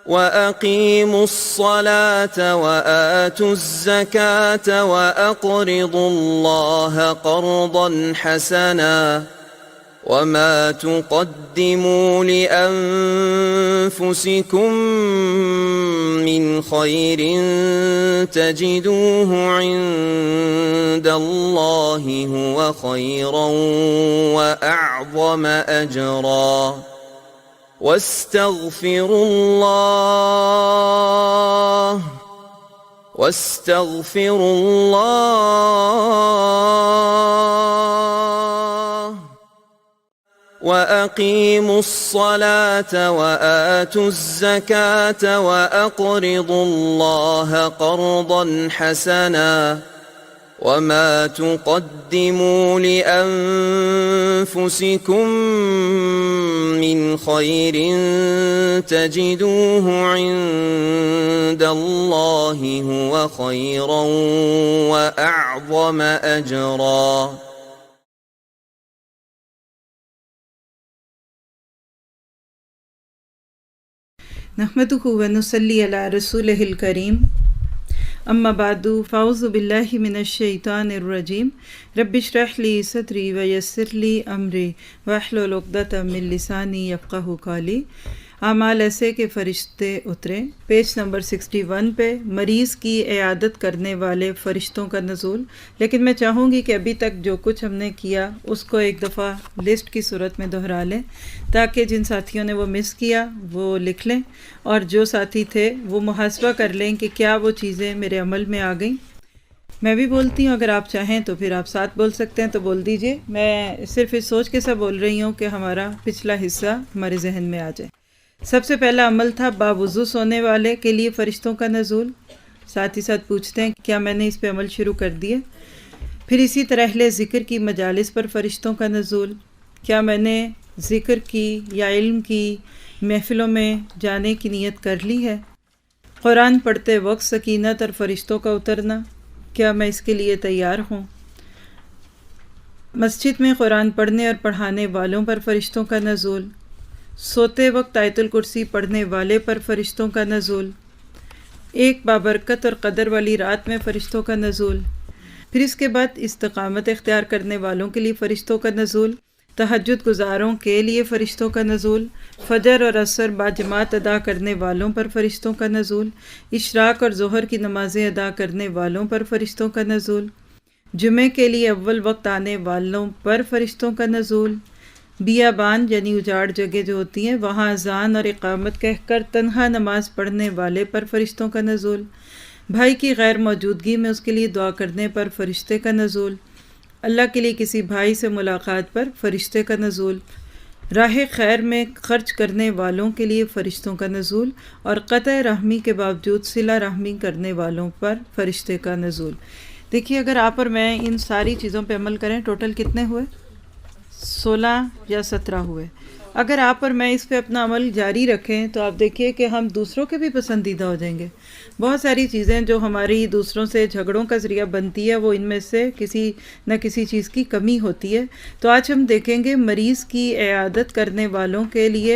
وَأَقِيمُوا الصَّلَاةَ وَآتُوا الزَّكَاةَ وَأَقْرِضُوا اللَّهَ قَرْضًا حَسَنًا وَمَا تُقَدِّمُوا لِأَنفُسِكُم مِّنْ خَيْرٍ تَجِدُوهُ عِندَ اللَّهِ هُوَ خَيْرًا وَأَعْظَمَ أَجْرًا وَاسْتَغْفِرُوا اللَّهَ وَأَقِيمُوا الصَّلَاةَ وَآتُوا الزَّكَاةَ وَأَقْرِضُوا اللَّهَ قَرْضًا حَسَنًا وَمَا تُقَدِّمُوا لِأَنفُسِكُم مِّنْ خَيْرٍ تَجِدُوهُ عِندَ اللَّهِ هُوَ خَيْرًا وَأَعْظَمَ أَجْرًا نحمده ونصلي على رسوله الكريم اما بعد فاعوذ باللہ من الشیطان الرجیم رب اشرح لی صدری ویسر لی امری واحلل عقدۃ من لسانی یفقہوا قولی۔ اعمال ایسے کہ فرشتے اترے، پیج نمبر 61 پہ مریض کی عیادت کرنے والے فرشتوں کا نزول۔ لیکن میں چاہوں گی کہ ابھی تک جو کچھ ہم نے کیا اس کو ایک دفعہ لسٹ کی صورت میں دہرا لیں، تاکہ جن ساتھیوں نے وہ مس کیا وہ لکھ لیں، اور جو ساتھی تھے وہ محاسبہ کر لیں کہ کیا وہ چیزیں میرے عمل میں آ گئیں۔ میں بھی بولتی ہوں، اگر آپ چاہیں تو پھر آپ ساتھ بول سکتے ہیں تو بول دیجئے۔ میں صرف اس سوچ کے ساتھ بول رہی ہوں کہ ہمارا پچھلا حصہ ہمارے ذہن میں آ جائے۔ سب سے پہلا عمل تھا باوضو سونے والے کے لیے فرشتوں کا نزول۔ ساتھ ہی ساتھ پوچھتے ہیں کیا میں نے اس پہ عمل شروع کر دیا۔ پھر اسی طرح اہل ذکر کی مجالس پر فرشتوں کا نزول، کیا میں نے ذکر کی یا علم کی محفلوں میں جانے کی نیت کر لی ہے۔ قرآن پڑھتے وقت سکینت اور فرشتوں کا اترنا، کیا میں اس کے لیے تیار ہوں۔ مسجد میں قرآن پڑھنے اور پڑھانے والوں پر فرشتوں کا نزول، سوتے وقت آیت الکرسی پڑھنے والے پر فرشتوں کا نزول، ایک بابرکت اور قدر والی رات میں فرشتوں کا نزول۔ پھر اس کے بعد استقامت اختیار کرنے والوں کے لیے فرشتوں کا نزول، تہجد گزاروں کے لیے فرشتوں کا نزول، فجر اور عصر باجماعت ادا کرنے والوں پر فرشتوں کا نزول، اشراق اور ظہر کی نمازیں ادا کرنے والوں پر فرشتوں کا نزول، جمعے کے لیے اول وقت آنے والوں پر فرشتوں کا نزول، بیابان یعنی اجاڑ جگہ جو ہوتی ہیں وہاں اذان اور اقامت کہہ کر تنہا نماز پڑھنے والے پر فرشتوں کا نزول، بھائی کی غیر موجودگی میں اس کے لیے دعا کرنے پر فرشتے کا نزول، اللہ کے لیے کسی بھائی سے ملاقات پر فرشتے کا نزول، راہ خیر میں خرچ کرنے والوں کے لیے فرشتوں کا نزول، اور قطع رحمی کے باوجود صلہ رحمی کرنے والوں پر فرشتے کا نزول۔ دیکھیے اگر آپ اور میں ان ساری چیزوں پہ عمل کریں، ٹوٹل کتنے ہوئے؟ 16 یا 17 ہوئے۔ اگر آپ اور میں اس پہ اپنا عمل جاری رکھیں تو آپ دیکھیے کہ ہم دوسروں کے بھی پسندیدہ ہو جائیں گے۔ بہت ساری چیزیں جو ہماری دوسروں سے جھگڑوں کا ذریعہ بنتی ہے وہ ان میں سے کسی نہ کسی چیز کی کمی ہوتی ہے۔ تو آج ہم دیکھیں گے مریض کی عیادت کرنے والوں کے لیے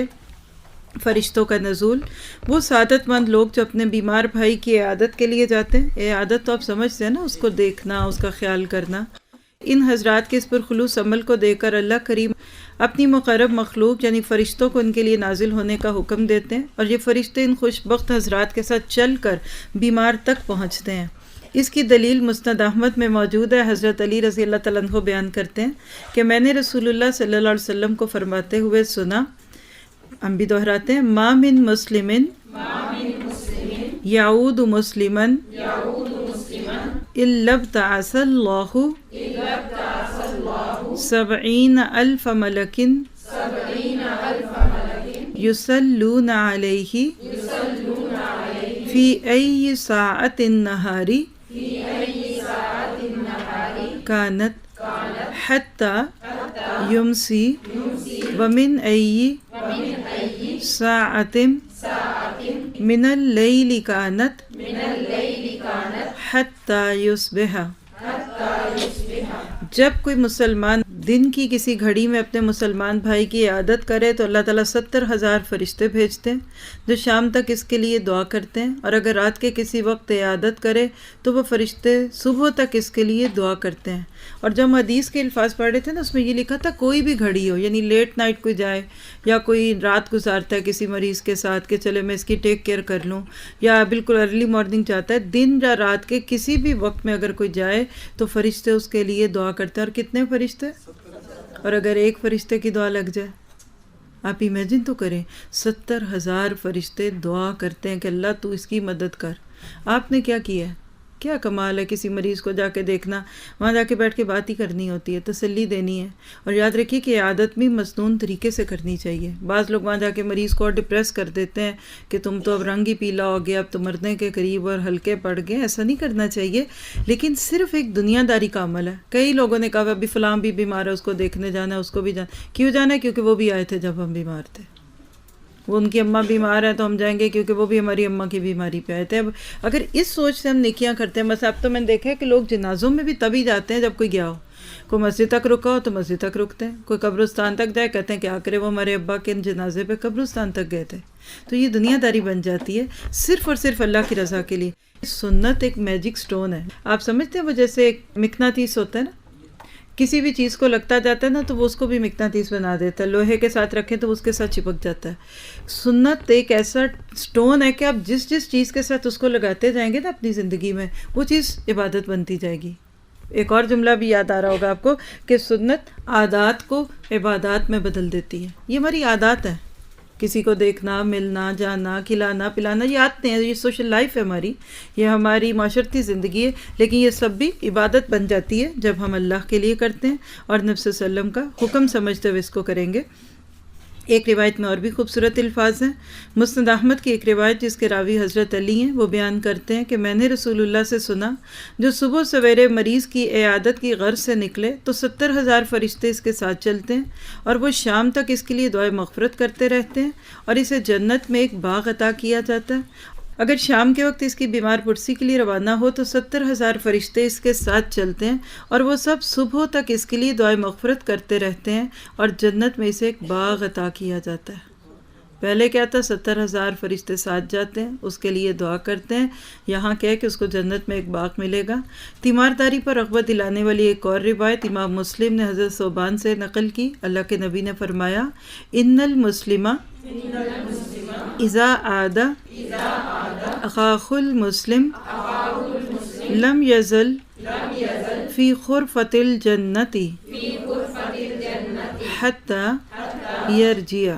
فرشتوں کا نزول، وہ سعادت مند لوگ جو اپنے بیمار بھائی کی عیادت کے لیے جاتے ہیں۔ عیادت تو آپ سمجھتے ہیں نا، اس کو دیکھنا، اس کا خیال کرنا۔ ان حضرات کے اس پر خلوص عمل کو دیکھ کر اللہ کریم اپنی مقرب مخلوق یعنی فرشتوں کو ان کے لیے نازل ہونے کا حکم دیتے ہیں، اور یہ فرشتے ان خوش بخت حضرات کے ساتھ چل کر بیمار تک پہنچتے ہیں۔ اس کی دلیل مسند احمد میں موجود ہے۔ حضرت علی رضی اللہ تعالیٰ عنہ بیان کرتے ہیں کہ میں نے رسول اللہ صلی اللہ علیہ وسلم کو فرماتے ہوئے سنا، ہم بھی دہراتے ہیں، ما من مسلمن یعود مسلمن الا ابتعث اللہ 70,000 ملک یصلون علیہ فی ای ساعۃ النہار کانت حتی یمسی ومن ای ساعۃ من اللیل کانت حتی یصبح۔ جب کوئی مسلمان دن کی کسی گھڑی میں اپنے مسلمان بھائی کی عیادت کرے تو اللہ تعالیٰ 70,000 فرشتے بھیجتے ہیں جو شام تک اس کے لیے دعا کرتے ہیں، اور اگر رات کے کسی وقت عیادت کرے تو وہ فرشتے صبح تک اس کے لیے دعا کرتے ہیں۔ اور جب ہم حدیث کے الفاظ پڑھ رہے تھے نا، اس میں یہ لکھا تھا کوئی بھی گھڑی ہو، یعنی لیٹ نائٹ کوئی جائے یا کوئی رات گزارتا ہے کسی مریض کے ساتھ کہ چلے میں اس کی ٹیک کیئر کر لوں، یا بالکل ارلی مارننگ چاہتا ہے، دن یا رات کے کسی بھی وقت میں اگر کوئی جائے تو فرشتے اس کے لیے دعا کرتے ہیں۔ اور کتنے فرشتے؟ اور اگر ایک فرشتے کی دعا لگ جائے، آپ امیجن تو کریں، 70,000 فرشتے دعا کرتے ہیں کہ اللہ تو اس کی مدد کر۔ آپ نے کیا کیا ہے؟ کیا کمال ہے، کسی مریض کو جا کے دیکھنا، وہاں جا کے بیٹھ کے بات ہی کرنی ہوتی ہے، تسلی دینی ہے۔ اور یاد رکھیے کہ عادت بھی مصنون طریقے سے کرنی چاہیے۔ بعض لوگ وہاں جا کے مریض کو اور ڈپریس کر دیتے ہیں کہ تم تو اب رنگ ہی پیلا ہو گیا، اب تو مرنے کے قریب اور ہلکے پڑ گئے۔ ایسا نہیں کرنا چاہیے، لیکن صرف ایک دنیا داری کا عمل ہے۔ کئی لوگوں نے کہا ابھی فلاں بھی بیمار ہے، اس کو دیکھنے جانا ہے، اس کو بھی جانا۔ کیوں جانا ہے؟ کیونکہ وہ بھی آئے تھے جب ہم بیمار تھے۔ وہ ان کی اماں بیمار ہے تو ہم جائیں گے کیونکہ وہ بھی ہماری اماں کی بیماری پہ آئے تھے۔ اب اگر اس سوچ سے ہم نیکیاں کرتے ہیں، بس اب تو میں نے دیکھا ہے کہ لوگ جنازوں میں بھی تبھی جاتے ہیں جب کوئی گیا ہو۔ کوئی مسجد تک رکا ہو تو مسجد تک رکتے ہیں، کوئی قبرستان تک جائے کہتے ہیں کیا کرے وہ ہمارے ابا کے جنازے پہ قبرستان تک گئے تھے۔ تو یہ دنیا داری بن جاتی ہے صرف اور صرف اللہ کی رضا کے لیے۔ سنت ایک میجک سٹون ہے، آپ سمجھتے ہیں وہ جیسے ایک مقناطیس ہوتا ہے نا، کسی بھی چیز کو لگتا جاتا ہے نا تو وہ اس کو بھی مقناطیس بنا دیتا ہے، لوہے کے ساتھ رکھیں تو اس کے ساتھ چپک جاتا ہے۔ سنت ایک ایسا سٹون ہے کہ آپ جس جس چیز کے ساتھ اس کو لگاتے جائیں گے نا اپنی زندگی میں، وہ چیز عبادت بنتی جائے گی۔ ایک اور جملہ بھی یاد آ رہا ہوگا آپ کو کہ سنت عادات کو عبادات میں بدل دیتی ہے۔ یہ ہماری عادات ہیں، کسی کو دیکھنا، ملنا، جانا، کھلانا پلانا، یہ عادتیں ہیں، یہ سوشل لائف ہے ہماری، یہ ہماری معاشرتی زندگی ہے، لیکن یہ سب بھی عبادت بن جاتی ہے جب ہم اللہ کے لیے کرتے ہیں اور نبی صلی اللہ علیہ وسلم کا حکم سمجھتے ہوئے اس کو کریں گے۔ ایک روایت میں اور بھی خوبصورت الفاظ ہیں۔ مسند احمد کی ایک روایت جس کے راوی حضرت علی ہیں، وہ بیان کرتے ہیں کہ میں نے رسول اللہ سے سنا، جو صبح سویرے مریض کی عیادت کی غرض سے نکلے تو 70,000 فرشتے اس کے ساتھ چلتے ہیں اور وہ شام تک اس کے لیے دعائے مغفرت کرتے رہتے ہیں اور اسے جنت میں ایک باغ عطا کیا جاتا ہے۔ اگر شام کے وقت اس کی بیمار پرسی کے لیے روانہ ہو تو 70,000 فرشتے اس کے ساتھ چلتے ہیں اور وہ سب صبح تک اس کے لیے دعائے مغفرت کرتے رہتے ہیں اور جنت میں اسے ایک باغ عطا کیا جاتا ہے۔ پہلے کیا تھا؟ 70,000 فرشتے ساتھ جاتے ہیں، اس کے لیے دعا کرتے ہیں، یہاں کہے کہ اس کو جنت میں ایک باغ ملے گا۔ تیمارداری پر رغبت دلانے والی ایک اور روایت امام مسلم نے حضرت ثوبان سے نقل کی، اللہ کے نبی نے فرمایا، ان المسلم اذا عاد اخاہ المسلم لم یزل فی خرفۃ الجنۃ حتی یرجع۔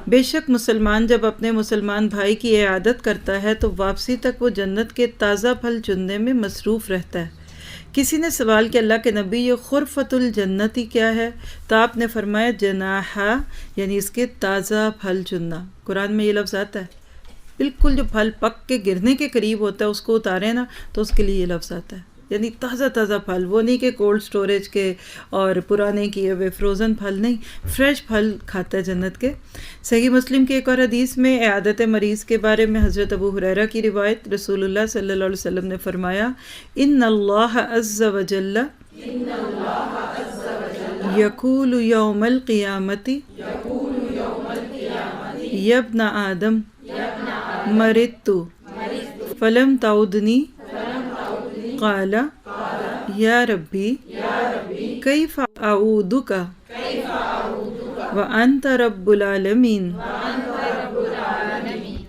بے شک مسلمان جب اپنے مسلمان بھائی کی عیادت کرتا ہے تو واپسی تک وہ جنت کے تازہ پھل چننے میں مصروف رہتا ہے۔ کسی نے سوال کیا اللہ کے نبی یہ خرفۃ الجنتی کیا ہے؟ تو آپ نے فرمایا جناحا، یعنی اس کے تازہ پھل چننا۔ قرآن میں یہ لفظ آتا ہے، بالکل جو پھل پک کے گرنے کے قریب ہوتا ہے اس کو اتارے نا تو اس کے لیے یہ لفظ آتا ہے، یعنی تازہ تازہ پھل، وہ نہیں کہ کولڈ سٹوریج کے اور پرانے کیے ہوئے فروزن پھل نہیں، فریش پھل کھاتا ہے جنت کے۔ صحیح مسلم کی ایک اور حدیث میں عیادت مریض کے بارے میں حضرت ابو ہریرہ کی روایت، رسول اللہ صلی اللہ علیہ وسلم نے فرمایا، ان اللہ عز وجل یقول یوم القیامت یا ابن آدم مرضت فلم تعدنی قال یا ربی کیف اعودک وانت رب العالمین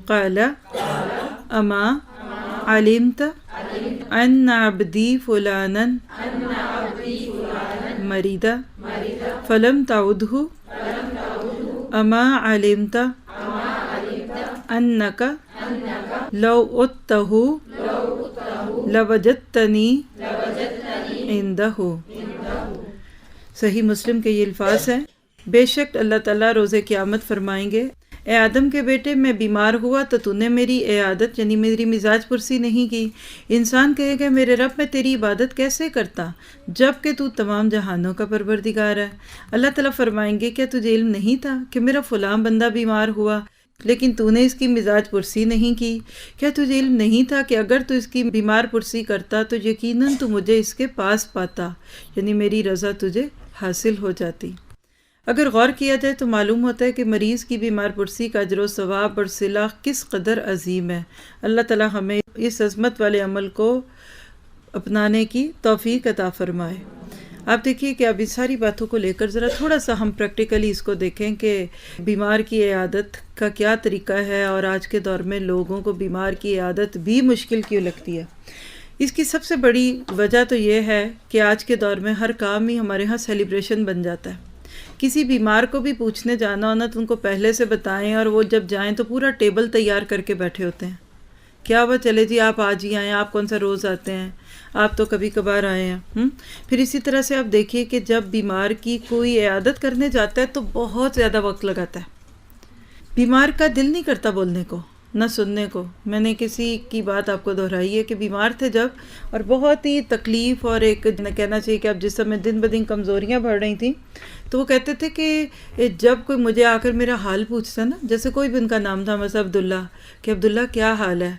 قال اما علمت ان عبدی فلانا مرید فلم تعدہ اما علمت انک لو عدتہ لوجدتنی عندہ۔ صحیح مسلم کے یہ الفاظ ہیں، بے شک اللہ تعالیٰ روز قیامت فرمائیں گے، اے آدم کے بیٹے میں بیمار ہوا تو نے میری عیادت یعنی میری مزاج پرسی نہیں کی۔ انسان کہے گا میرے رب میں تیری عبادت کیسے کرتا جب کہ تو تمام جہانوں کا پروردگار ہے۔ اللہ تعالیٰ فرمائیں گے کیا تجھے علم نہیں تھا کہ میرا فلاں بندہ بیمار ہوا لیکن تو نے اس کی مزاج پرسی نہیں کی؟ کیا تجھے علم نہیں تھا کہ اگر تو اس کی بیمار پرسی کرتا تو یقیناً تو مجھے اس کے پاس پاتا، یعنی میری رضا تجھے حاصل ہو جاتی۔ اگر غور کیا جائے تو معلوم ہوتا ہے کہ مریض کی بیمار پرسی کا اجر و ثواب اور صلہ کس قدر عظیم ہے۔ اللہ تعالی ہمیں اس عظمت والے عمل کو اپنانے کی توفیق عطا فرمائے۔ آپ دیکھیے کہ اب اس ساری باتوں کو لے کر ذرا تھوڑا سا ہم پریکٹیکلی اس کو دیکھیں کہ بیمار کی عیادت کا کیا طریقہ ہے، اور آج کے دور میں لوگوں کو بیمار کی عیادت بھی مشکل کیوں لگتی ہے۔ اس کی سب سے بڑی وجہ تو یہ ہے کہ آج کے دور میں ہر کام ہی ہمارے ہاں سیلیبریشن بن جاتا ہے۔ کسی بیمار کو بھی پوچھنے جانا ہونا تو ان کو پہلے سے بتائیں، اور وہ جب جائیں تو پورا ٹیبل تیار کر کے بیٹھے ہوتے ہیں۔ کیا وہ چلے جی آپ آج ہی آئیں، آپ کون سا روز آتے ہیں، آپ تو کبھی کبھار آئے ہیں۔ پھر اسی طرح سے آپ دیکھیے کہ جب بیمار کی کوئی عیادت کرنے جاتا ہے تو بہت زیادہ وقت لگاتا ہے۔ بیمار کا دل نہیں کرتا بولنے کو نہ سننے کو۔ میں نے کسی کی بات آپ کو دہرائی ہے کہ بیمار تھے جب، اور بہت ہی تکلیف اور ایک کہنا چاہیے کہ اب جس سمے دن بدن کمزوریاں بڑھ رہی تھیں، تو وہ کہتے تھے کہ جب کوئی مجھے آ کر میرا حال پوچھتا نا، جیسے کوئی بھی ان کا نام تھا مثلا عبداللہ، کہ عبداللہ کیا حال ہے،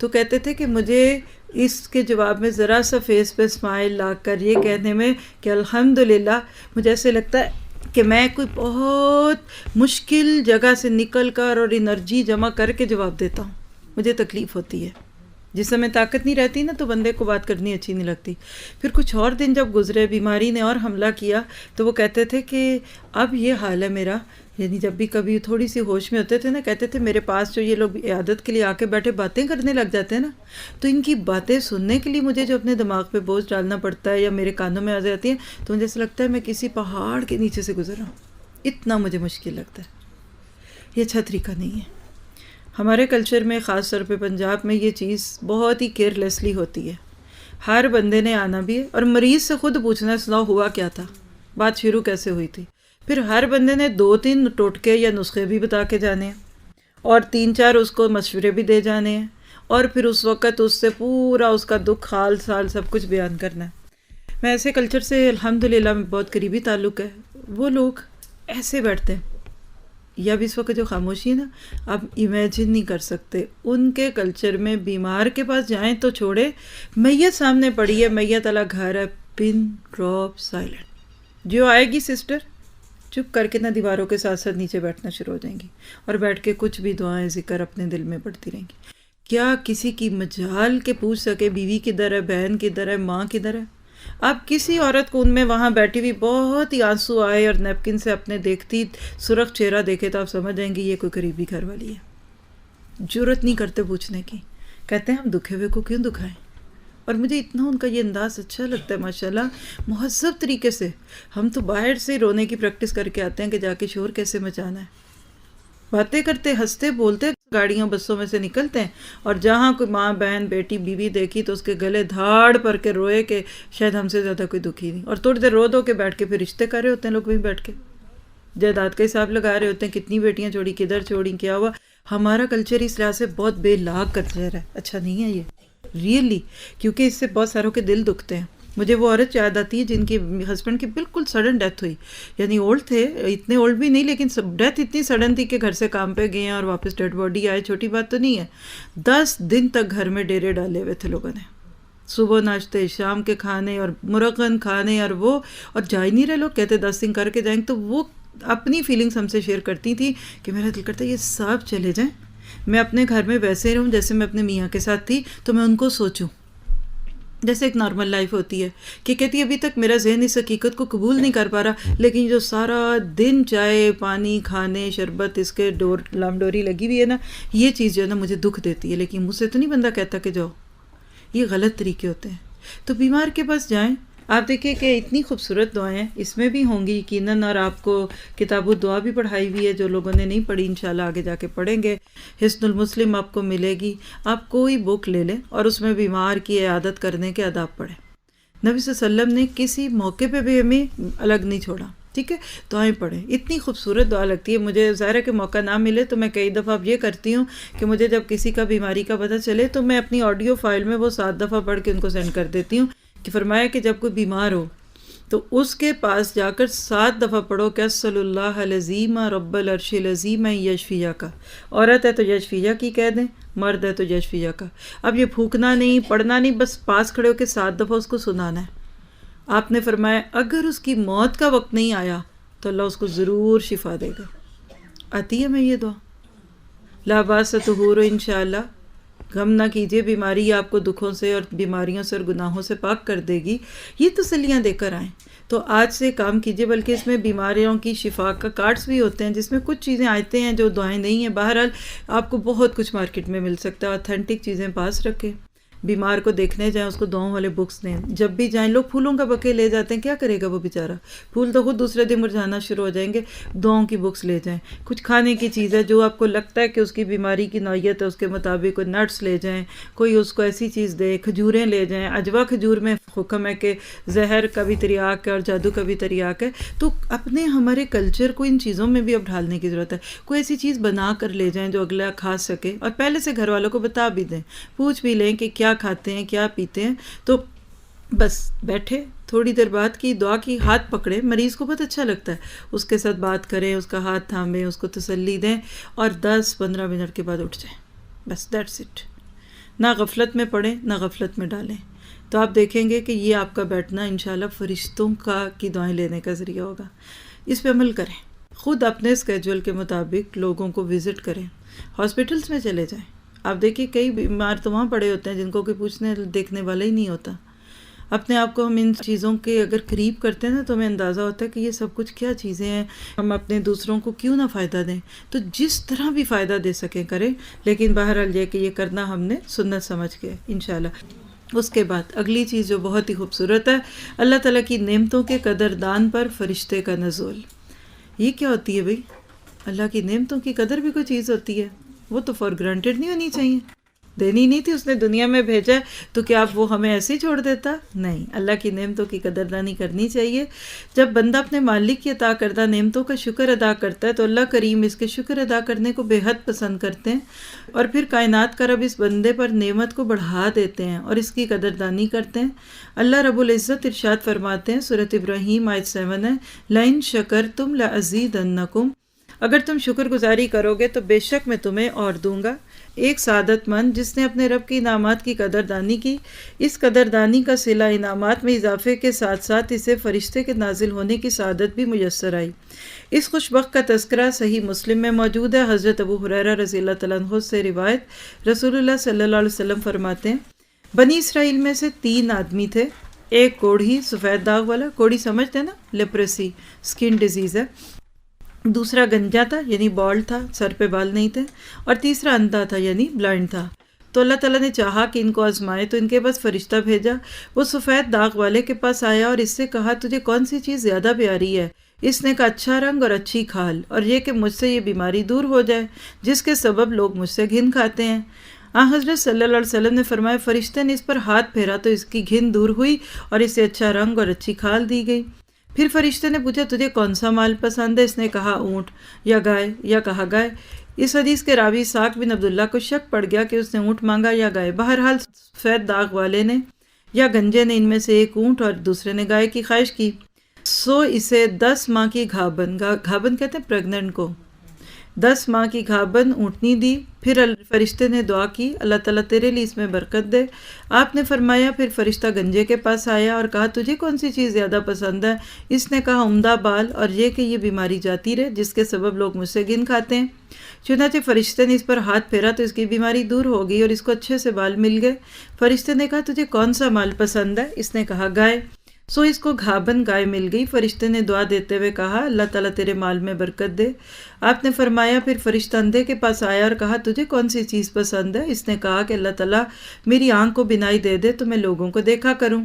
تو کہتے تھے کہ مجھے اس کے جواب میں ذرا سا فیس پہ اسمائل لا کر یہ کہنے میں کہ الحمدللہ، مجھے ایسے لگتا ہے کہ میں کوئی بہت مشکل جگہ سے نکل کر اور انرجی جمع کر کے جواب دیتا ہوں۔ مجھے تکلیف ہوتی ہے، جس سمے طاقت نہیں رہتی نا تو بندے کو بات کرنی اچھی نہیں لگتی۔ پھر کچھ اور دن جب گزرے، بیماری نے اور حملہ کیا، تو وہ کہتے تھے کہ اب یہ حال ہے میرا، یعنی جب بھی کبھی تھوڑی سی ہوش میں ہوتے تھے نا، کہتے تھے میرے پاس جو یہ لوگ عیادت کے لیے آ کے بیٹھے باتیں کرنے لگ جاتے ہیں نا، تو ان کی باتیں سننے کے لیے مجھے جو اپنے دماغ پہ بوجھ ڈالنا پڑتا ہے یا میرے کانوں میں آ جاتی ہیں، تو مجھے ایسا لگتا ہے میں کسی پہاڑ کے نیچے سے گزر رہا ہوں، اتنا مجھے مشکل لگتا ہے۔ یہ اچھا طریقہ نہیں ہے۔ ہمارے کلچر میں، خاص طور پہ پنجاب میں، یہ چیز بہت ہی کیئرلیسلی ہوتی ہے۔ ہر بندے نے آنا بھی ہے، اور مریض سے خود پوچھنا سناؤ ہوا کیا تھا، بات شروع کیسے ہوئی تھی۔ پھر ہر بندے نے 2-3 ٹوٹکے یا نسخے بھی بتا کے جانے ہیں، اور 3-4 اس کو مشورے بھی دے جانے ہیں، اور پھر اس وقت اس سے پورا اس کا دکھ حال سال سب کچھ بیان کرنا ہے۔ میں ایسے کلچر سے الحمدللہ میں بہت قریبی تعلق ہے۔ وہ لوگ ایسے بیٹھتے ہیں، یا بھی اس وقت جو خاموشی ہے نا، آپ امیجن نہیں کر سکتے۔ ان کے کلچر میں بیمار کے پاس جائیں تو چھوڑے، میت سامنے پڑی ہے، میت والا گھر ہے، پن ڈراپ سائلنٹ۔ جو آئے گی سسٹر چپ کر کے نہ دیواروں کے ساتھ ساتھ نیچے بیٹھنا شروع ہو جائیں گی، اور بیٹھ کے کچھ بھی دعائیں ذکر اپنے دل میں پڑھتی رہیں گی۔ کیا کسی کی مجال کے پوچھ سکے بیوی کدھر ہے، بہن کدھر ہے، ماں کدھر ہے؟ آپ کسی عورت کو ان میں وہاں بیٹھی ہوئی بہت ہی آنسو آئے اور نیپکن سے اپنے دیکھتی سرخ چہرہ دیکھے تو آپ سمجھ جائیں گے یہ کوئی قریبی گھر والی ہے۔ جرت نہیں کرتے پوچھنے کی، کہتے ہیں ہم دکھے ہوئے کو کیوں دکھائیں۔ اور مجھے اتنا ان کا یہ انداز اچھا لگتا ہے ماشاءاللہ، مہذب طریقے سے۔ ہم تو باہر سے رونے کی پریکٹس کر کے آتے ہیں کہ جا کے شور کیسے مچانا ہے، باتیں کرتے ہنستے بولتے گاڑیوں بسوں میں سے نکلتے ہیں، اور جہاں کوئی ماں بہن بیٹی بیوی دیکھی تو اس کے گلے دھاڑ پر کے روئے کہ شاید ہم سے زیادہ کوئی دکھی نہیں، اور تھوڑی دیر رو دو کے بیٹھ کے پھر رشتے کر رہے ہوتے ہیں لوگ بھی بیٹھ کے، جائیداد کا حساب لگا رہے ہوتے ہیں، کتنی بیٹیاں چھوڑی، کدھر چھوڑی، کیا ہوا۔ ہمارا کلچر اس لحاظ سے بہت بے لاگ کلچر ہے، اچھا نہیں ہے یہ ریئلی، کیونکہ اس سے بہت ساروں کے دل دکھتے ہیں۔ مجھے وہ عورت یاد آتی ہے جن کی ہسبینڈ کی بالکل سڈن ڈیتھ ہوئی، یعنی اولڈ تھے، اتنے اولڈ بھی نہیں، لیکن ڈیتھ اتنی سڈن تھی کہ گھر سے کام پہ گئے ہیں اور واپس ڈیڈ باڈی آئے، چھوٹی بات تو نہیں ہے۔ 10 دن تک گھر میں ڈیرے ڈالے ہوئے تھے لوگوں نے، صبح ناشتے، شام کے کھانے اور مرغن کھانے، اور جا ہی نہیں رہے لوگ، کہتے 10 دن کر کے جائیں۔ تو وہ اپنی فیلنگس ہم سے شیئر کرتی تھی کہ میرا دل کرتا ہے یہ سب چلے جائیں، میں اپنے گھر میں ویسے رہوں جیسے میں اپنے میاں کے ساتھ تھی، تو میں ان کو سوچوں جیسے ایک نارمل لائف ہوتی ہے، کہ کہتی ابھی تک میرا ذہن اس حقیقت کو قبول نہیں کر پا رہا، لیکن جو سارا دن چائے پانی کھانے شربت اس کے لام ڈوری لگی ہوئی ہے نا، یہ چیز جو ہے نا مجھے دکھ دیتی ہے، لیکن مجھ سے تو نہیں بندہ کہتا کہ جاؤ، یہ غلط طریقے ہوتے ہیں۔ تو بیمار کے پاس جائیں، آپ دیکھیں کہ اتنی خوبصورت دعائیں ہیں، اس میں بھی ہوں گی یقیناً، اور آپ کو کتاب الدعا بھی پڑھائی ہوئی ہے، جو لوگوں نے نہیں پڑھی انشاءاللہ آگے جا کے پڑھیں گے۔ حصن المسلم آپ کو ملے گی، آپ کوئی بک لے لیں اور اس میں بیمار کی عیادت کرنے کے آداب پڑھیں۔ نبی صلی اللہ علیہ وسلم نے کسی موقع پہ بھی ہمیں الگ نہیں چھوڑا، ٹھیک ہے، دعائیں پڑھیں۔ اتنی خوبصورت دعا لگتی ہے، مجھے ظاہر ہے کہ موقع نہ ملے تو میں کئی دفعہ اب یہ کرتی ہوں کہ مجھے جب کسی کا بیماری کا پتہ چلے تو میں اپنی آڈیو فائل میں وہ 7 دفعہ پڑھ کے ان کو سینڈ کر دیتی ہوں، کہ فرمایا کہ جب کوئی بیمار ہو تو اس کے پاس جا کر 7 دفعہ پڑھو کہ صلی اللہ العظیم رب العرش العظیم یشفیہ کا، عورت ہے تو یشفیہ کی کہہ دیں، مرد ہے تو یشفیہ کا۔ اب یہ پھونکنا نہیں، پڑھنا نہیں، بس پاس کھڑے ہو کے 7 دفعہ اس کو سنانا ہے، آپ نے فرمایا اگر اس کی موت کا وقت نہیں آیا تو اللہ اس کو ضرور شفا دے گا. آتی ہے میں یہ دعا، لا باس طہور انشاءاللہ، غم نہ کیجیے، بیماری آپ کو دکھوں سے اور بیماریوں سے اور گناہوں سے پاک کر دے گی. یہ تسلیاں دے کر آئیں. تو آج سے کام کیجیے، بلکہ اس میں بیماریوں کی شفا کا کارڈز بھی ہوتے ہیں جس میں کچھ چیزیں آتے ہیں جو دعائیں نہیں ہیں. بہرحال آپ کو بہت کچھ مارکیٹ میں مل سکتا ہے، اوتھینٹک چیزیں پاس رکھیں. بیمار کو دیکھنے جائیں، اس کو دعاؤں والے بکس دیں. جب بھی جائیں، لوگ پھولوں کا بکے لے جاتے ہیں، کیا کرے گا وہ بیچارہ؟ پھول تو خود دوسرے دن مرجھانا شروع ہو جائیں گے. دعاؤں کی بکس لے جائیں. کچھ کھانے کی چیز ہے جو آپ کو لگتا ہے کہ اس کی بیماری کی نوعیت ہے، اس کے مطابق کوئی نٹس لے جائیں، کوئی اس کو ایسی چیز دے، کھجوریں لے جائیں. عجوا کھجور میں حکم ہے کہ زہر کا بھی تریاک ہے اور جادو کا بھی تریاک ہے. تو اپنے ہمارے کلچر کو ان چیزوں میں بھی اب ڈھالنے کی ضرورت ہے. کوئی ایسی چیز بنا کر لے جائیں جو اگلا کھا سکے، اور پہلے سے گھر والوں کو بتا بھی دیں، پوچھ بھی لیں کہ کیا کھاتے ہیں، کیا پیتے ہیں. تو بس بیٹھے، تھوڑی دیر بعد کی دعا کی، ہاتھ پکڑے، مریض کو بہت اچھا لگتا ہے، اس کے ساتھ بات کریں، اس کا ہاتھ تھامیں، اس کو تسلی دیں، اور 10-15 منٹ کے بعد اٹھ جائیں. بس دیٹس اٹ. نہ غفلت میں پڑیں، نہ غفلت میں ڈالیں. تو آپ دیکھیں گے کہ یہ آپ کا بیٹھنا انشاءاللہ فرشتوں کی دعائیں لینے کا ذریعہ ہوگا. اس پہ عمل کریں. خود اپنے اسکیجول کے مطابق لوگوں کو وزٹ کریں. ہاسپٹلس میں چلے جائیں. آپ دیکھیے کئی بیمار تو وہاں پڑے ہوتے ہیں جن کو کوئی پوچھنے دیکھنے والا ہی نہیں ہوتا. اپنے آپ کو ہم ان چیزوں کے اگر قریب کرتے ہیں نا تو ہمیں اندازہ ہوتا ہے کہ یہ سب کچھ کیا چیزیں ہیں، ہم اپنے دوسروں کو کیوں نہ فائدہ دیں. تو جس طرح بھی فائدہ دے سکیں کریں، لیکن بہرحال یہ کہ یہ کرنا ہم نے سنت سمجھ کے انشاءاللہ. اس کے بعد اگلی چیز جو بہت ہی خوبصورت ہے، اللہ تعالیٰ کی نعمتوں کے قدردان پر فرشتے کا نزول. یہ کیا ہوتی ہے بھئی؟ اللہ کی نعمتوں کی قدر بھی کوئی چیز ہوتی ہے. وہ تو فار گرانٹیڈ نہیں ہونی چاہیے. دینی نہیں تھی، اس نے دنیا میں بھیجا ہے تو کیا آپ وہ ہمیں ایسے ہی چھوڑ دیتا؟ نہیں، اللہ کی نعمتوں کی قدردانی کرنی چاہیے. جب بندہ اپنے مالک کی عطا کردہ نعمتوں کا شکر ادا کرتا ہے تو اللہ کریم اس کے شکر ادا کرنے کو بے حد پسند کرتے ہیں، اور پھر کائنات کا رب اس بندے پر نعمت کو بڑھا دیتے ہیں اور اس کی قدردانی کرتے ہیں. اللہ رب العزت ارشاد فرماتے ہیں، سورۃ ابراہیم آیت 7 ہے، لَإِن شَكَرْتُمْ لَأَزِيدَنَّكُمْ، اگر تم شکر گزاری کرو گے تو بے شک میں تمہیں اور دوں گا. ایک سعادت مند جس نے اپنے رب کی انعامات کی قدردانی کی، اس قدردانی کا صلہ انعامات میں اضافے کے ساتھ ساتھ اسے فرشتے کے نازل ہونے کی سعادت بھی میسر آئی. اس خوش بخت کا تذکرہ صحیح مسلم میں موجود ہے. حضرت ابو ہریرہ رضی اللہ تعالیٰ عنہ سے روایت، رسول اللہ صلی اللہ علیہ وسلم فرماتے ہیں، بنی اسرائیل میں سے 3 آدمی تھے. ایک کوڑھی، سفید داغ والا، کوڑھی سمجھتے ہیں نا، لیپریسی، سکن ڈیزیز ہے. دوسرا گنجا تھا یعنی بالڈ تھا، سر پہ بال نہیں تھے. اور تیسرا اندھا تھا یعنی بلائنڈ تھا. تو اللہ تعالیٰ نے چاہا کہ ان کو آزمائے تو ان کے پاس فرشتہ بھیجا. وہ سفید داغ والے کے پاس آیا اور اس سے کہا، تجھے کون سی چیز زیادہ پیاری ہے؟ اس نے کہا، اچھا رنگ اور اچھی کھال، اور یہ کہ مجھ سے یہ بیماری دور ہو جائے جس کے سبب لوگ مجھ سے گھن کھاتے ہیں. حضرت صلی اللہ علیہ وسلم نے فرمایا، فرشتے نے اس پر ہاتھ پھیرا تو اس کی گھن دور ہوئی اور اسے اچھا رنگ اور اچھی کھال دی گئی. پھر فرشتے نے پوچھا، تجھے کون سا مال پسند ہے؟ اس نے کہا، اونٹ یا گائے، یا کہا گائے. اس حدیث کے راوی اسحاق بن عبداللہ کو شک پڑ گیا کہ اس نے اونٹ مانگا یا گائے. بہرحال سفید داغ والے نے یا گنجے نے ان میں سے ایک اونٹ اور دوسرے نے گائے کی خواہش کی. سو اسے 10 ماہ کی گھابن کہتے ہیں پریگننٹ کو، 10 ماہ کی گھابن اونٹنی دی. پھر فرشتے نے دعا کی، اللہ تعالیٰ تیرے لیے اس میں برکت دے. آپ نے فرمایا، پھر فرشتہ گنجے کے پاس آیا اور کہا، تجھے کون سی چیز زیادہ پسند ہے؟ اس نے کہا، عمدہ بال، اور یہ کہ یہ بیماری جاتی رہے جس کے سبب لوگ مجھ سے گھن کھاتے ہیں. چنانچہ فرشتے نے اس پر ہاتھ پھیرا تو اس کی بیماری دور ہو گئی اور اس کو اچھے سے بال مل گئے. فرشتے نے کہا، تجھے کون سا مال پسند ہے؟ اس نے کہا، گائے. سو اس کو گھابن گائے مل گئی. فرشتے نے دعا دیتے ہوئے کہا، اللہ تعالیٰ تیرے مال میں برکت دے. آپ نے فرمایا، پھر فرشتہ اندھے کے پاس آیا اور کہا، تجھے کون سی چیز پسند ہے؟ اس نے کہا کہ اللہ تعالیٰ میری آنکھ کو بینائی دے دے تو میں لوگوں کو دیکھا کروں.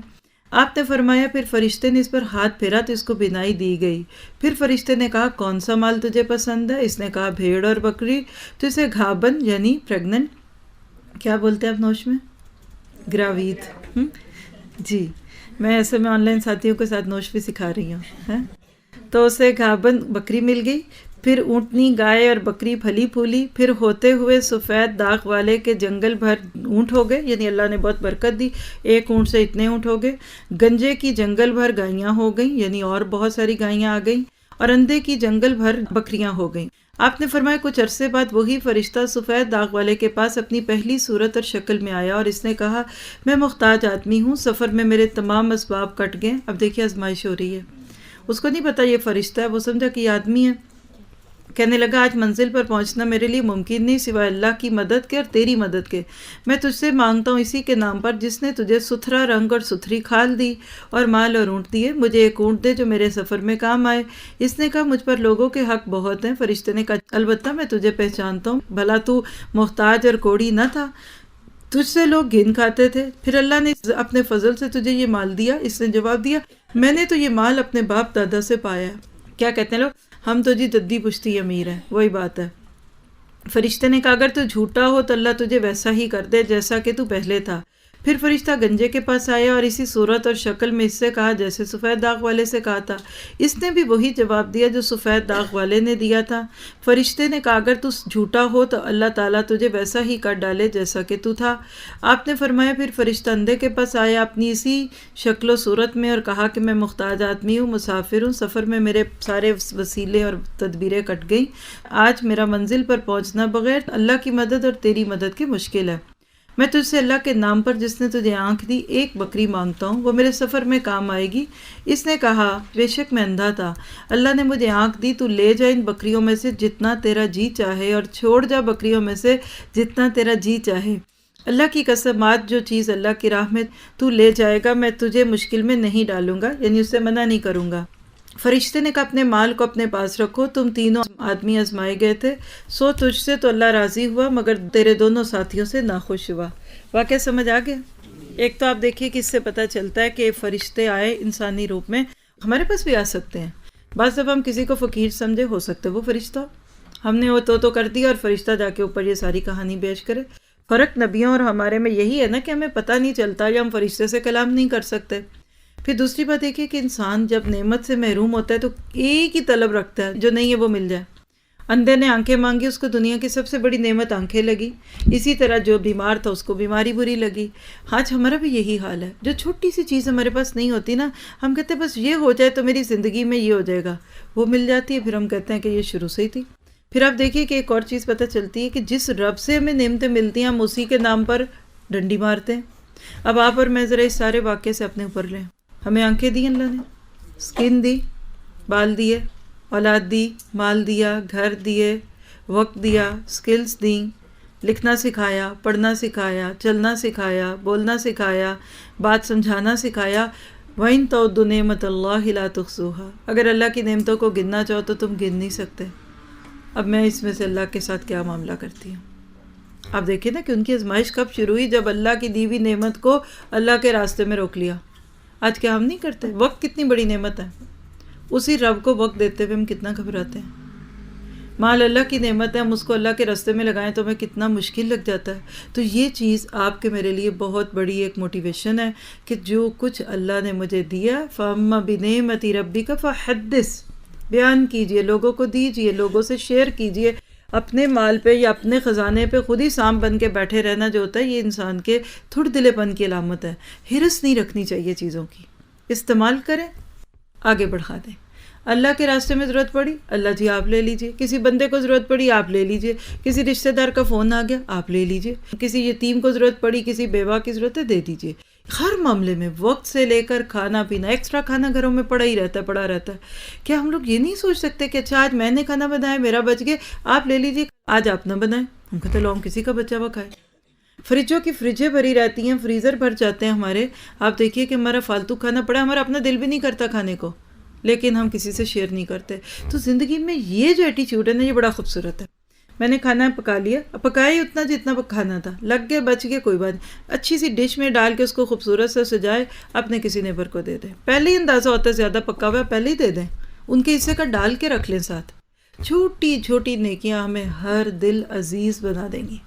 آپ نے فرمایا، پھر فرشتے نے اس پر ہاتھ پھیرا تو اس کو بینائی دی گئی. پھر فرشتے نے کہا، کون سا مال تجھے پسند ہے؟ اس نے کہا، بھیڑ اور بکری. تو اسے گھابن یعنی پریگننٹ، کیا بولتے ہیں آپ نوش میں؟ گراوید. جی، میں ایسے میں آن لائن ساتھیوں کے ساتھ نوش بھی سکھا رہی ہوں. تو اسے گھابن بکری مل گئی. پھر اونٹنی، گائے اور بکری پھلی پھولی. پھر ہوتے ہوئے سفید داغ والے کے جنگل بھر اونٹ ہو گئے، یعنی اللہ نے بہت برکت دی، ایک اونٹ سے اتنے اونٹ ہو گئے. گنجے کی جنگل بھر گائیاں ہو گئیں، یعنی اور بہت ساری گائیاں آ گئیں. اور اندھے کی جنگل بھر بکریاں ہو گئیں. آپ نے فرمایا کچھ عرصے بعد وہی فرشتہ سفید داغ والے کے پاس اپنی پہلی صورت اور شکل میں آیا اور اس نے کہا میں محتاج آدمی ہوں، سفر میں میرے تمام اسباب کٹ گئے۔ اب دیکھیے آزمائش ہو رہی ہے، اس کو نہیں پتا یہ فرشتہ ہے، وہ سمجھا کہ یہ آدمی ہے۔ کہنے لگا آج منزل پر پہنچنا میرے لیے ممکن نہیں سوائے اللہ کی مدد کے اور تیری مدد کے۔ میں تجھ سے مانگتا ہوں اسی کے نام پر جس نے تجھے ستھرا رنگ اور ستھری کھال دی اور مال اور اونٹ دیے، مجھے ایک اونٹ دے جو میرے سفر میں کام آئے۔ اس نے کہا مجھ پر لوگوں کے حق بہت ہیں۔ فرشتے نے کہا البتہ میں تجھے پہچانتا ہوں، بھلا تو محتاج اور کوڑی نہ تھا، تجھ سے لوگ گھن کھاتے تھے، پھر اللہ نے اپنے فضل سے تجھے یہ مال دیا۔ اس نے جواب دیا میں نے تو یہ مال اپنے باپ دادا سے پایا ہے۔ کیا کہتے ہیں لوگ، ہم تو جی جدی پشتی امیر ہیں، وہی بات ہے۔ فرشتے نے کہا اگر تو جھوٹا ہو تو اللہ تجھے ویسا ہی کر دے جیسا کہ تو پہلے تھا۔ پھر فرشتہ گنجے کے پاس آیا اور اسی صورت اور شکل میں اس سے کہا جیسے سفید داغ والے سے کہا تھا۔ اس نے بھی وہی جواب دیا جو سفید داغ والے نے دیا تھا۔ فرشتے نے کہا اگر تو جھوٹا ہو تو اللہ تعالیٰ تجھے ویسا ہی کر ڈالے جیسا کہ تو تھا۔ آپ نے فرمایا پھر فرشتہ اندھے کے پاس آیا اپنی اسی شکل و صورت میں اور کہا کہ میں محتاج آدمی ہوں، مسافر ہوں، سفر میں میرے سارے وسیلے اور تدبیریں کٹ گئیں، آج میرا منزل پر پہنچنا بغیر اللہ کی مدد اور تیری مدد کی مشکل ہے۔ میں تجھ سے اللہ کے نام پر جس نے تجھے آنکھ دی ایک بکری مانگتا ہوں، وہ میرے سفر میں کام آئے گی۔ اس نے کہا بے شک میں اندھا تھا، اللہ نے مجھے آنکھ دی، تو لے جا ان بکریوں میں سے جتنا تیرا جی چاہے اور چھوڑ جا بکریوں میں سے جتنا تیرا جی چاہے۔ اللہ کی قسم آج جو چیز اللہ کی راہ میں تو لے جائے گا میں تجھے مشکل میں نہیں ڈالوں گا، یعنی اس سے منع نہیں کروں گا۔ فرشتے نے کہا اپنے مال کو اپنے پاس رکھو، تم تینوں آدمی آزمائے گئے تھے، سو تجھ سے تو اللہ راضی ہوا مگر تیرے دونوں ساتھیوں سے ناخوش ہوا۔ واقعہ سمجھ آ گیا؟ ایک تو آپ دیکھیے کہ اس سے پتہ چلتا ہے کہ فرشتے آئے انسانی روپ میں، ہمارے پاس بھی آ سکتے ہیں۔ بعض دفعہ ہم کسی کو فقیر سمجھے، ہو سکتا ہے وہ فرشتہ ہو، ہم نے وہ تو کر دیا اور فرشتہ جا کے اوپر یہ ساری کہانی پیش کرے۔ فرق نبیوں اور ہمارے میں یہی ہے نا کہ ہمیں پتہ نہیں چلتا یا ہم فرشتے سے کلام نہیں کر سکتے۔ پھر دوسری بات دیکھیے کہ انسان جب نعمت سے محروم ہوتا ہے تو ایک ہی طلب رکھتا ہے جو نہیں ہے وہ مل جائے۔ اندھے نے آنکھیں مانگی، اس کو دنیا کی سب سے بڑی نعمت آنکھیں لگی، اسی طرح جو بیمار تھا اس کو بیماری بری لگی۔ آج ہمارا بھی یہی حال ہے، جو چھوٹی سی چیز ہمارے پاس نہیں ہوتی نا، ہم کہتے ہیں بس یہ ہو جائے تو میری زندگی میں یہ ہو جائے گا، وہ مل جاتی ہے، پھر ہم کہتے ہیں کہ یہ شروع سے ہی تھی۔ پھر آپ دیکھیے کہ ایک اور چیز پتہ چلتی ہے کہ جس رب سے ہمیں نعمتیں ملتی ہیں ہم اسی کے نام پر ڈنڈی مارتے ہیں۔ اب آپ اور میں ذرا اس سارے واقعے سے اپنے اوپر لیں۔ ہمیں آنکھیں دی اللہ نے، سکن دی، بال دیے، اولاد دی، مال دیا، گھر دیے، وقت دیا، سکلز دیں، لکھنا سکھایا، پڑھنا سکھایا، چلنا سکھایا، بولنا سکھایا، بات سمجھانا سکھایا۔ وَإِن تَعُدُّوا نِعْمَتَ اللَّهِ لَا تُحْصُوهَا، اگر اللہ کی نعمتوں کو گننا چاہو تو تم گن نہیں سکتے۔ اب میں اس میں سے اللہ کے ساتھ کیا معاملہ کرتی ہوں؟ آپ دیکھیں نا کہ ان کی آزمائش کب شروع ہوئی، جب اللہ کی دی ہوئی نعمت کو اللہ کے راستے میں روک لیا۔ آج کیا ہم نہیں کرتے؟ وقت کتنی بڑی نعمت ہے، اسی رب کو وقت دیتے ہوئے ہم کتنا گھبراتے ہیں۔ مال اللہ کی نعمت ہے، ہم اس کو اللہ کے راستے میں لگائیں تو ہمیں کتنا مشکل لگ جاتا ہے۔ تو یہ چیز آپ کے میرے لیے بہت بڑی ایک موٹیویشن ہے کہ جو کچھ اللہ نے مجھے دیا، فَأَمَّا بِنِعْمَتِ رَبِّكَ فَحَدِّثْ، بیان کیجئے، لوگوں کو دیجئے، لوگوں سے شیئر کیجئے۔ اپنے مال پہ یا اپنے خزانے پہ خود ہی سانپ بن کے بیٹھے رہنا جو ہوتا ہے یہ انسان کے تھوڑ دلے پن کی علامت ہے۔ ہرس نہیں رکھنی چاہیے چیزوں کی، استعمال کریں، آگے بڑھا دیں۔ اللہ کے راستے میں ضرورت پڑی، اللہ جی آپ لے لیجئے، کسی بندے کو ضرورت پڑی آپ لے لیجئے، کسی رشتہ دار کا فون آ گیا آپ لے لیجئے، کسی یتیم کو ضرورت پڑی، کسی بیوہ کی ضرورت ہے دے دیجئے۔ ہر معاملے میں وقت سے لے کر کھانا پینا، ایکسٹرا کھانا گھروں میں پڑا ہی رہتا ہے، پڑا رہتا ہے۔ کیا ہم لوگ یہ نہیں سوچ سکتے کہ اچھا آج میں نے کھانا بنایا، میرا بچ گیا، آپ لے لیجئے، آج آپ نہ بنائیں؟ ہم کہتے لو ہم کسی کا بچا ہوا کھائے۔ فریجوں کی فریجیں بھری رہتی ہیں، فریزر بھر جاتے ہیں ہمارے، آپ دیکھیے کہ ہمارا فالتو کھانا پڑا، ہمارا اپنا دل بھی نہیں کرتا کھانے کو، لیکن ہم کسی سے شیئر نہیں کرتے۔ تو زندگی میں یہ جو ایٹیچیوڈ ہے نا، یہ بڑا خوبصورت ہے۔ میں نے کھانا پکا لیا، پکایا ہی اتنا جتنا کھانا تھا، لگ گئے بچ گئے کوئی بات نہیں، اچھی سی ڈش میں ڈال کے اس کو خوبصورت سے سجائے، اپنے کسی نیبر کو دے دیں۔ پہلے ہی اندازہ ہوتا ہے زیادہ پکا ہوا ہے، پہلے ہی دے دیں، ان کے حصے کا ڈال کے رکھ لیں ساتھ۔ چھوٹی چھوٹی نیکیاں ہمیں ہر دل عزیز بنا دیں گی۔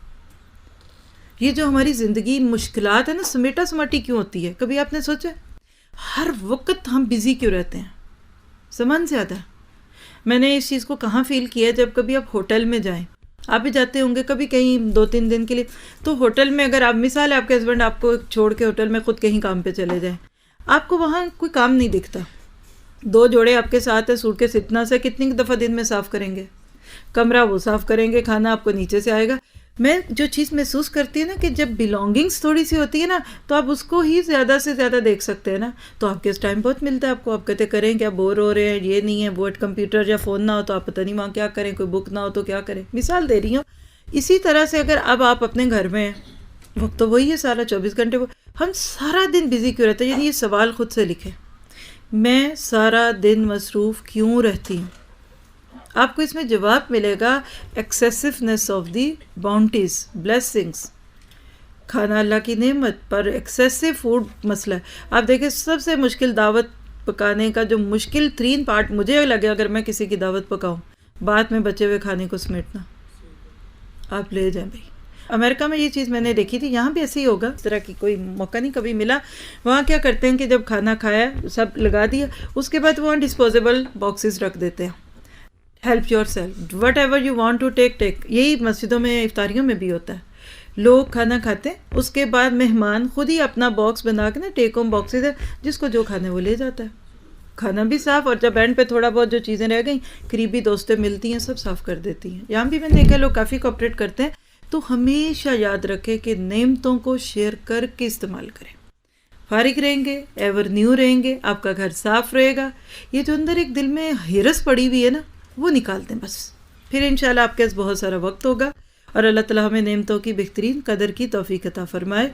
یہ جو ہماری زندگی مشکلات ہے نا، سمیٹا سماٹی کیوں ہوتی ہے؟ کبھی آپ نے سوچا ہر وقت ہم بزی کیوں رہتے ہیں؟ سامان زیادہ۔ میں نے اس چیز کو کہاں فیل کیا، جب کبھی آپ ہوٹل میں جائیں، آپ بھی جاتے ہوں گے کبھی کہیں 2-3 دن کے لیے، تو ہوٹل میں اگر آپ مثال ہے آپ کے ہسبینڈ آپ کو چھوڑ کے ہوٹل میں خود کہیں کام پہ چلے جائیں، آپ کو وہاں کوئی کام نہیں دکھتا، 2 جوڑے آپ کے ساتھ ہیں، سوٹ کیس اتنا سے کتنی دفعہ دن میں صاف کریں گے؟ کمرہ وہ صاف کریں گے، کھانا آپ کو نیچے سے آئے گا۔ میں جو چیز محسوس کرتی ہوں نا کہ جب بلانگنگس تھوڑی سی ہوتی ہے نا تو آپ اس کو ہی زیادہ سے زیادہ دیکھ سکتے ہیں نا، تو آپ کے اس ٹائم بہت ملتا ہے آپ کو، آپ کہتے کریں کیا بور ہو رہے ہیں، یہ نہیں ہے بورڈ کمپیوٹر یا فون نہ ہو تو آپ پتہ نہیں وہاں کیا کریں، کوئی بک نہ ہو تو کیا کریں، مثال دے رہی ہوں۔ اسی طرح سے اگر اب آپ اپنے گھر میں ہیں، وقت تو وہی ہے سارا 24 گھنٹے، ہم سارا دن بزی کیوں رہتے ہیں؟ یعنی یہ سوال خود سے لکھیں، میں سارا دن مصروف کیوں رہتی ہوں؟ آپ کو اس میں جواب ملے گا ایکسیسونیس آف دی باؤنٹیز، بلیسنگس، کھانا اللہ کی نعمت، پر ایکسیسو فوڈ مسئلہ ہے۔ آپ دیکھیں سب سے مشکل دعوت پکانے کا جو مشکل ترین پارٹ مجھے لگے اگر میں کسی کی دعوت پکاؤں، بعد میں بچے ہوئے کھانے کو سمیٹنا۔ آپ لے جائیں بھائی، امریکہ میں یہ چیز میں نے دیکھی تھی، یہاں بھی ایسے ہی ہوگا، اس طرح کی کوئی موقع نہیں کبھی ملا۔ وہاں کیا کرتے ہیں کہ جب کھانا کھایا سب لگا دیا، اس کے بعد وہاں ڈسپوزیبل باکسز رکھ دیتے ہیں، help yourself whatever you want to take take. یہی مسجدوں میں افطاریوں میں بھی ہوتا ہے، لوگ کھانا کھاتے ہیں، اس کے بعد مہمان خود ہی اپنا باکس بنا کے نا، ٹیک ہوم باکسز ہے، جس کو جو کھانے وہ لے جاتا ہے، کھانا بھی صاف، اور جب اینڈ پہ تھوڑا بہت جو چیزیں رہ گئیں، قریبی دوستیں ملتی ہیں، سب صاف کر دیتی ہیں۔ یہاں بھی میں نے دیکھا لوگ کافی کوآپریٹ کرتے ہیں۔ تو ہمیشہ یاد رکھیں کہ نعمتوں کو شیئر کر کے استعمال کریں، فارغ رہیں گے، ایور نیو رہیں گے، آپ کا گھر صاف رہے گا، یہ جو اندر ایک دل میں ہرس پڑی ہوئی ہے نا وہ نکال دیں بس، پھر انشاءاللہ آپ کے پاس بہت سارا وقت ہوگا، اور اللہ تعالیٰ ہمیں نعمتوں کی بہترین قدر کی توفیق عطا فرمائے۔